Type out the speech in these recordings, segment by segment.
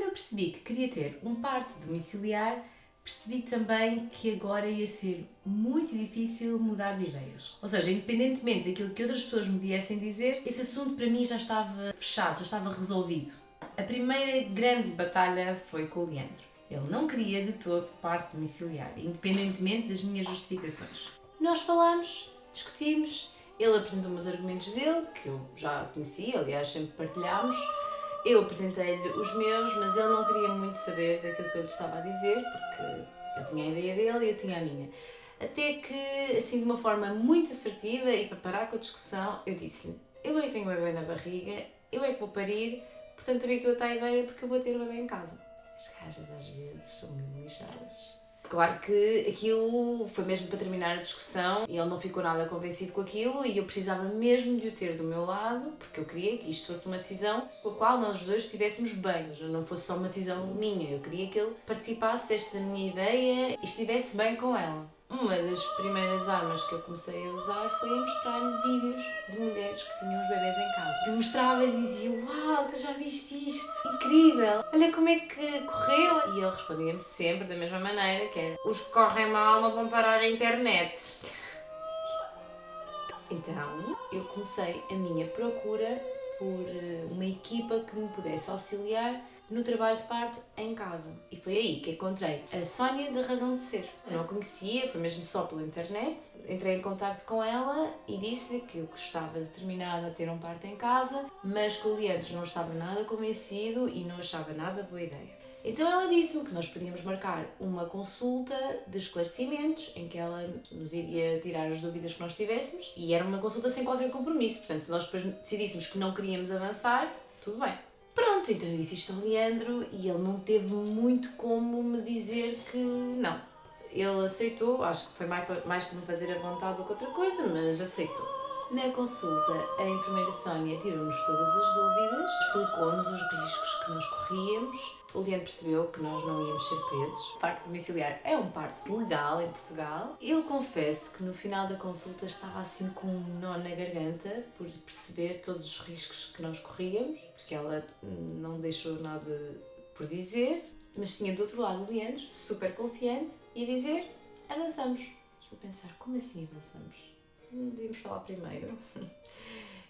eu percebi que queria ter um parto domiciliar, percebi também que agora ia ser muito difícil mudar de ideias. Ou seja, independentemente daquilo que outras pessoas me viessem dizer, esse assunto para mim já estava fechado, já estava resolvido. A primeira grande batalha foi com o Leandro. Ele não queria de todo parto domiciliar, independentemente das minhas justificações. Nós falámos, discutimos, ele apresentou-me os argumentos dele, que eu já conhecia, aliás sempre partilhámos. Eu apresentei-lhe os meus, mas ele não queria muito saber daquilo que eu lhe estava a dizer, porque ele tinha a ideia dele e eu tinha a minha. Até que, assim, de uma forma muito assertiva e para parar com a discussão, eu disse-lhe: eu é que tenho um bebê na barriga, eu é que vou parir, portanto habitua-te à ideia porque eu vou ter um bebê em casa. As gajas às vezes são mesmo lixadas. Claro que aquilo foi mesmo para terminar a discussão e ele não ficou nada convencido com aquilo e eu precisava mesmo de o ter do meu lado porque eu queria que isto fosse uma decisão com a qual nós os dois estivéssemos bem, não fosse só uma decisão minha, eu queria que ele participasse desta minha ideia e estivesse bem com ela. Uma das primeiras armas que eu comecei a usar foi a mostrar-lhe vídeos de mulheres que tinham os bebés em casa. Eu mostrava e dizia: uau, tu já viste isto? Incrível! Olha como é que correu! E ele respondia-me sempre da mesma maneira, que era: os que correm mal não vão parar a internet. Então, eu comecei a minha procura por uma equipa que me pudesse auxiliar no trabalho de parto em casa. E foi aí que encontrei a Sónia da Razão de Ser. Eu não a conhecia, foi mesmo só pela internet. Entrei em contacto com ela e disse-lhe que eu gostava determinada a ter um parto em casa, mas que o Leandro não estava nada convencido e não achava nada boa ideia. Então ela disse-me que nós podíamos marcar uma consulta de esclarecimentos em que ela nos iria tirar as dúvidas que nós tivéssemos e era uma consulta sem qualquer compromisso, portanto se nós depois decidíssemos que não queríamos avançar, tudo bem. Pronto, então eu disse isto ao Leandro e ele não teve muito como me dizer que não. Ele aceitou, acho que foi mais para me fazer a vontade do que outra coisa, mas aceitou. Na consulta, a enfermeira Sónia tirou-nos todas as dúvidas, explicou-nos os riscos que nós corríamos. O Leandro percebeu que nós não íamos ser presos. O parto domiciliar é um parto legal em Portugal. Eu confesso que no final da consulta estava assim com um nó na garganta por perceber todos os riscos que nós corríamos, porque ela não deixou nada por dizer, mas tinha do outro lado o Leandro, super confiante, e a dizer: avançamos. E eu a pensar: como assim avançamos? Não devíamos falar primeiro.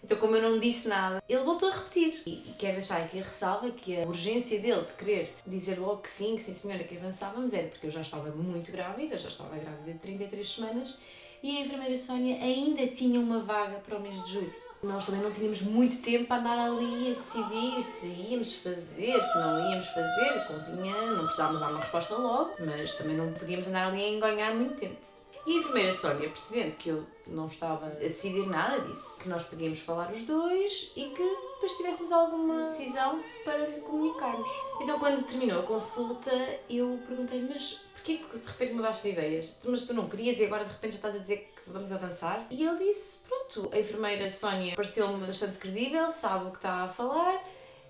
Então, como eu não disse nada, ele voltou a repetir. E quero deixar aqui a ressalva que a urgência dele de querer dizer logo que sim senhora, que avançávamos, era porque eu já estava muito grávida, já estava grávida de 33 semanas e a enfermeira Sónia ainda tinha uma vaga para o mês de julho. Nós também não tínhamos muito tempo para andar ali a decidir se íamos fazer, se não íamos fazer, convinha, não precisávamos dar uma resposta logo, mas também não podíamos andar ali a enganhar muito tempo. E a enfermeira Sónia, percebendo que eu não estava a decidir nada, disse que nós podíamos falar os dois e que depois tivéssemos alguma decisão para lhe comunicarmos. Então, quando terminou a consulta, eu perguntei-lhe: mas porquê que de repente mudaste de ideias? Mas tu não querias e agora de repente já estás a dizer que vamos avançar? E ele disse: pronto, a enfermeira Sónia pareceu-me bastante credível, sabe o que está a falar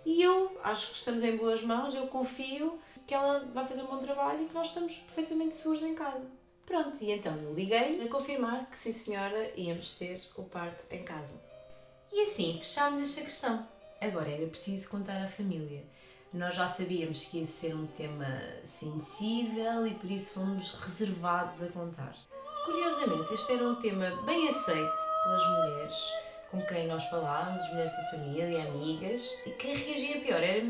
e eu acho que estamos em boas mãos, eu confio que ela vai fazer um bom trabalho e que nós estamos perfeitamente seguros em casa. Pronto, e então eu liguei-lhe a confirmar que sim senhora, íamos ter o parto em casa. E assim fechámos esta questão. Agora era preciso contar à família. Nós já sabíamos que ia ser um tema sensível e por isso fomos reservados a contar. Curiosamente, este era um tema bem aceito pelas mulheres com quem nós falávamos, as mulheres da família, amigas, e quem reagia pior eram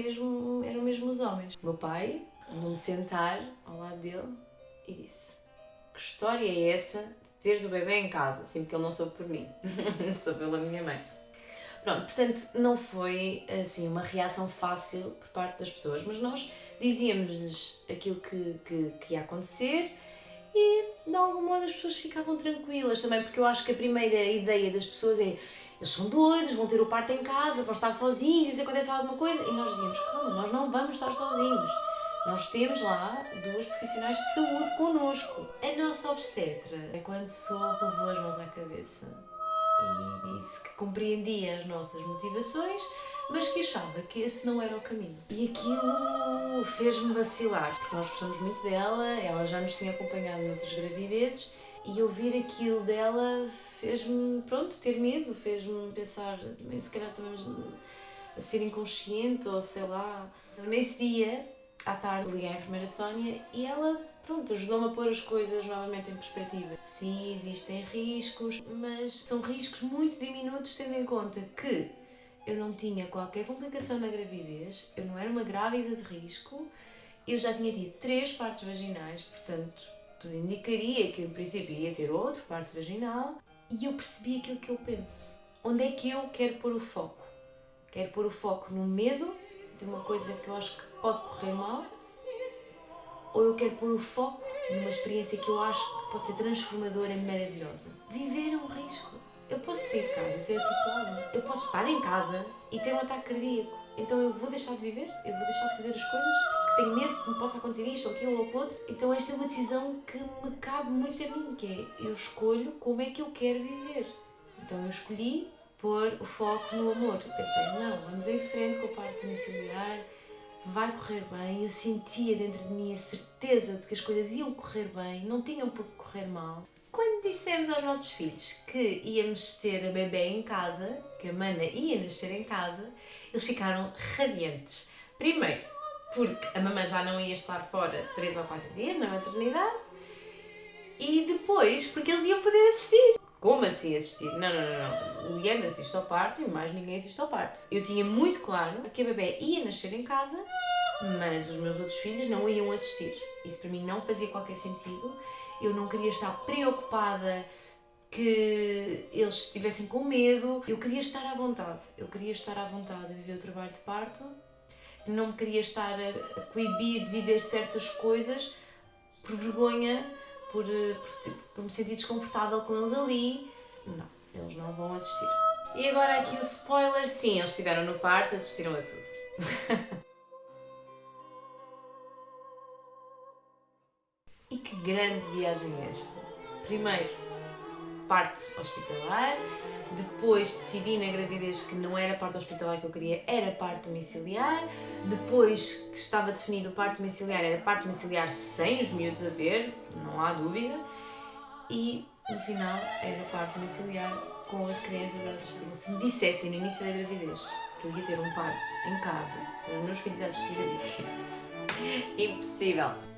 mesmo os homens. O meu pai mandou-me sentar ao lado dele e disse: que história é essa de teres o bebê em casa? Assim, porque ele não soube por mim, soube pela minha mãe. Pronto, portanto, não foi assim uma reação fácil por parte das pessoas, mas nós dizíamos-lhes aquilo que ia acontecer e, de algum modo, as pessoas ficavam tranquilas também, porque eu acho que a primeira ideia das pessoas é: eles são doidos, vão ter o parto em casa, vão estar sozinhos, e se acontece alguma coisa, e nós dizíamos: calma, nós não vamos estar sozinhos. Nós temos lá 2 profissionais de saúde connosco. A nossa obstetra, quando soube, levou as mãos à cabeça e disse que compreendia as nossas motivações, mas que achava que esse não era o caminho. E aquilo fez-me vacilar, porque nós gostamos muito dela, ela já nos tinha acompanhado noutras gravidezes, e ouvir aquilo dela fez-me, ter medo, fez-me pensar: se calhar também a ser inconsciente ou sei lá. Nesse dia, à tarde, liguei à enfermeira Sónia e ela, pronto, ajudou-me a pôr as coisas novamente em perspectiva. Sim, existem riscos, mas são riscos muito diminutos, tendo em conta que eu não tinha qualquer complicação na gravidez, eu não era uma grávida de risco, eu já tinha tido 3 partos vaginais, portanto, tudo indicaria que eu, em princípio, ia ter outro parto vaginal, e eu percebi aquilo que eu penso. Onde é que eu quero pôr o foco? Quero pôr o foco no medo de uma coisa que eu acho que pode correr mal, ou eu quero pôr o foco numa experiência que eu acho que pode ser transformadora e maravilhosa? Viver é um risco. Eu posso sair de casa e ser atropelada. Eu posso estar em casa e ter um ataque cardíaco. Então eu vou deixar de viver? Eu vou deixar de fazer as coisas porque tenho medo que me possa acontecer isto ou aquilo ou aquilo outro? Então esta é uma decisão que me cabe muito a mim, que é eu escolho como é que eu quero viver. Então eu escolhi pôr o foco no amor. Eu pensei, não, vamos em frente com o parto domiciliar, vai correr bem. Eu sentia dentro de mim a certeza de que as coisas iam correr bem, não tinham por que correr mal. Quando dissemos aos nossos filhos que íamos ter a bebê em casa, que a Mana ia nascer em casa, eles ficaram radiantes. Primeiro, porque a mamãe já não ia estar fora 3 ou 4 dias na maternidade, e depois porque eles iam poder assistir. Como assim assistir? Não. Liana assiste ao parto e mais ninguém assiste ao parto. Eu tinha muito claro que a bebê ia nascer em casa, mas os meus outros filhos não iam assistir. Isso para mim não fazia qualquer sentido. Eu não queria estar preocupada que eles estivessem com medo. Eu queria estar à vontade. Eu queria estar à vontade a viver o trabalho de parto. Não me queria estar a coibir de viver certas coisas por vergonha, por me sentir desconfortável com eles ali. Não, eles não vão assistir. E agora aqui o spoiler, sim, eles estiveram no parto, assistiram a tudo. E que grande viagem é esta! Primeiro, parto hospitalar, depois decidi na gravidez que não era parto hospitalar que eu queria, era parto domiciliar, depois que estava definido o parto domiciliar, era parto domiciliar sem os miúdos a ver, não há dúvida, e no final era parto domiciliar com as crianças a assistir. Se me dissessem no início da gravidez que eu ia ter um parto em casa, com os meus filhos a assistir, eu dizia impossível.